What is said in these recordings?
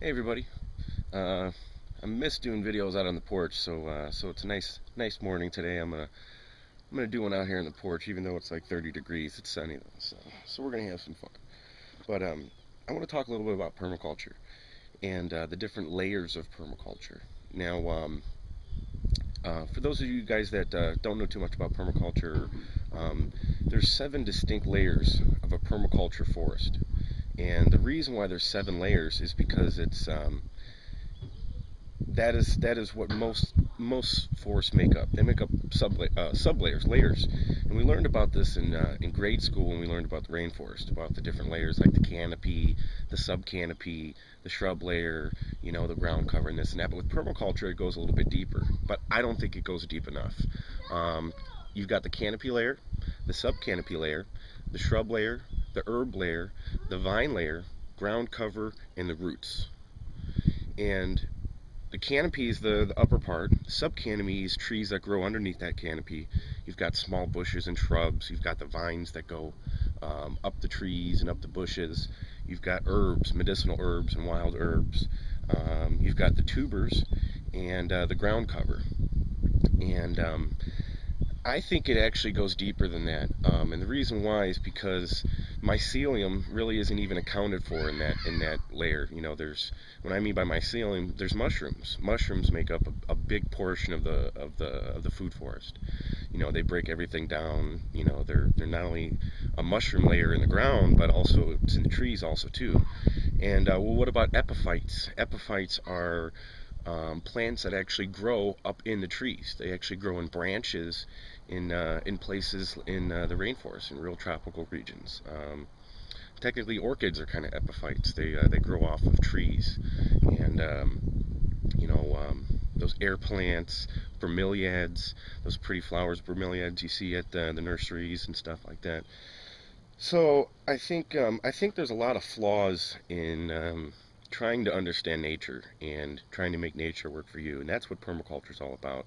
Hey everybody. I miss doing videos out on the porch, so it's a nice morning today. I'm gonna do one out here on the porch, even though it's like 30 degrees. It's sunny though, so we're gonna have some fun. But I want to talk a little bit about permaculture and the different layers of permaculture. Now, for those of you guys that don't know too much about permaculture, there's 7 distinct layers of a permaculture forest. And the reason why there's 7 layers is because it's that is what most forests make up. They make up layers. And we learned about this in grade school when we learned about the rainforest, about the different layers like the canopy, the subcanopy, the shrub layer, the ground cover, and this and that. But with permaculture, it goes a little bit deeper. But I don't think it goes deep enough. You've got the canopy layer, the subcanopy layer, the shrub layer, the herb layer, the vine layer, ground cover, and the roots. And the canopy is the upper part. The subcanopy is trees that grow underneath that canopy. You've got small bushes and shrubs. You've got the vines that go up the trees and up the bushes. You've got herbs, medicinal herbs and wild herbs. You've got the tubers and the ground cover. And I think it actually goes deeper than that, and the reason why is because mycelium really isn't even accounted for in that layer. When I mean by mycelium, there's mushrooms. Mushrooms make up a big portion of the food forest. They break everything down. They're not only a mushroom layer in the ground, but also it's in the trees also too. And well, what about epiphytes? Epiphytes are plants that actually grow up in the trees. They actually grow in branches in places in the rainforest, in real tropical regions. Technically, orchids are kind of epiphytes. They grow off of trees, and those air plants, bromeliads, those pretty flowers, bromeliads you see at the nurseries and stuff like that. So I think there's a lot of flaws in trying to understand nature and trying to make nature work for you, and that's what permaculture is all about.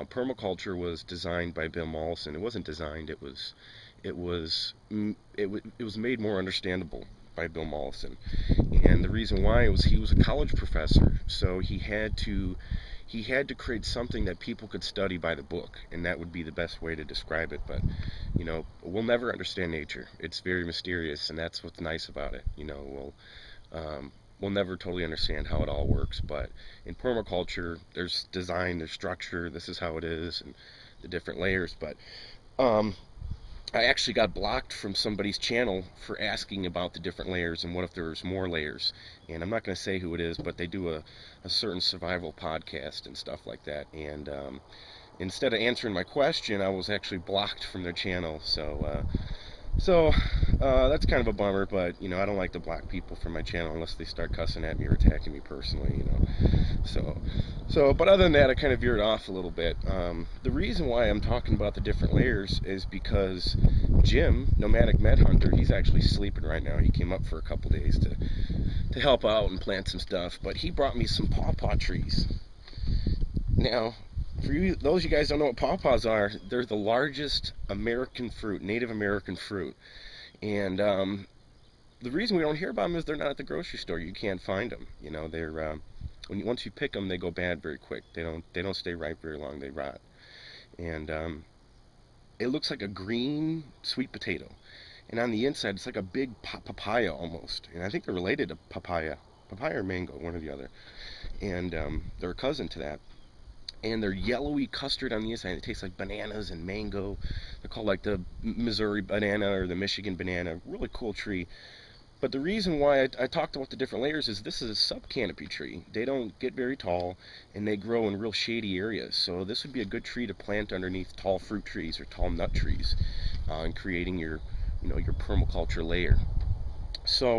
Permaculture was designed by Bill Mollison. It wasn't designed; it was made more understandable by Bill Mollison. And the reason why was he was a college professor, so he had to create something that people could study by the book, and that would be the best way to describe it. But we'll never understand nature. It's very mysterious, and that's what's nice about it. We'll never totally understand how it all works, but in permaculture, there's design, there's structure, this is how it is, and the different layers. But I actually got blocked from somebody's channel for asking about the different layers and what if there's more layers. And I'm not going to say who it is, but they do a certain survival podcast and stuff like that. And instead of answering my question, I was actually blocked from their channel. So that's kind of a bummer, but I don't like to block people from my channel unless they start cussing at me or attacking me personally, but other than that, I kind of veered off a little bit. The reason why I'm talking about the different layers is because Jim, nomadic medhunter, he's actually sleeping right now. He came up for a couple days to help out and plant some stuff, but he brought me some pawpaw trees. Now, for you, those of you guys don't know what pawpaws are, they're the largest American fruit, Native American fruit. And the reason we don't hear about them is they're not at the grocery store. You can't find them. They're once you pick them, they go bad very quick. They don't stay ripe very long. They rot. And it looks like a green sweet potato. And on the inside, it's like a big papaya almost. And I think they're related to papaya or mango, one or the other. And they're a cousin to that. And they're yellowy custard on the inside. It tastes like bananas and mango. They're called like the Missouri banana or the Michigan banana. Really cool tree. But the reason why I talked about the different layers is this is a subcanopy tree. They don't get very tall, and they grow in real shady areas. So this would be a good tree to plant underneath tall fruit trees or tall nut trees, and creating your permaculture layer. So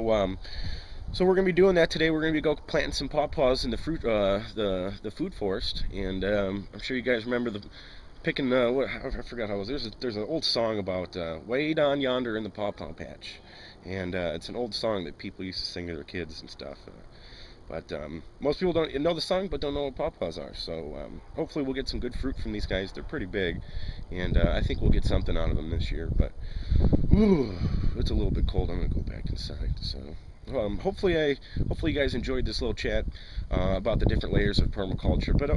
we're going to be doing that today. We're going to be go planting some pawpaws in the fruit, the food forest, and I'm sure you guys remember picking. I forgot how it was. There's an old song about way down yonder in the pawpaw patch, and it's an old song that people used to sing to their kids and stuff. But most people don't know the song, but don't know what pawpaws are. So hopefully we'll get some good fruit from these guys. They're pretty big, and I think we'll get something out of them this year. But it's a little bit cold. I'm going to go back inside. So hopefully you guys enjoyed this little chat about the different layers of permaculture. But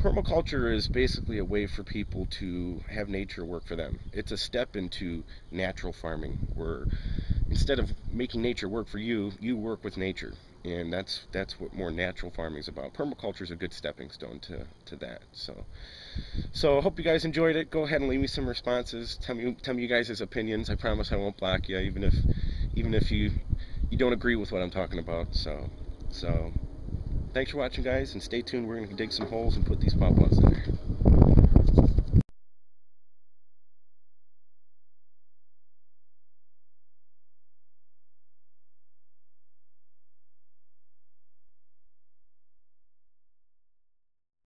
permaculture is basically a way for people to have nature work for them. It's a step into natural farming, where instead of making nature work for you, you work with nature. And that's what more natural farming is about. Permaculture is a good stepping stone to that. So I hope you guys enjoyed it. Go ahead and leave me some responses. Tell me you guys' opinions. I promise I won't block you, even if you don't agree with what I'm talking about. So thanks for watching, guys, and stay tuned. We're gonna dig some holes and put these pawpaws in there.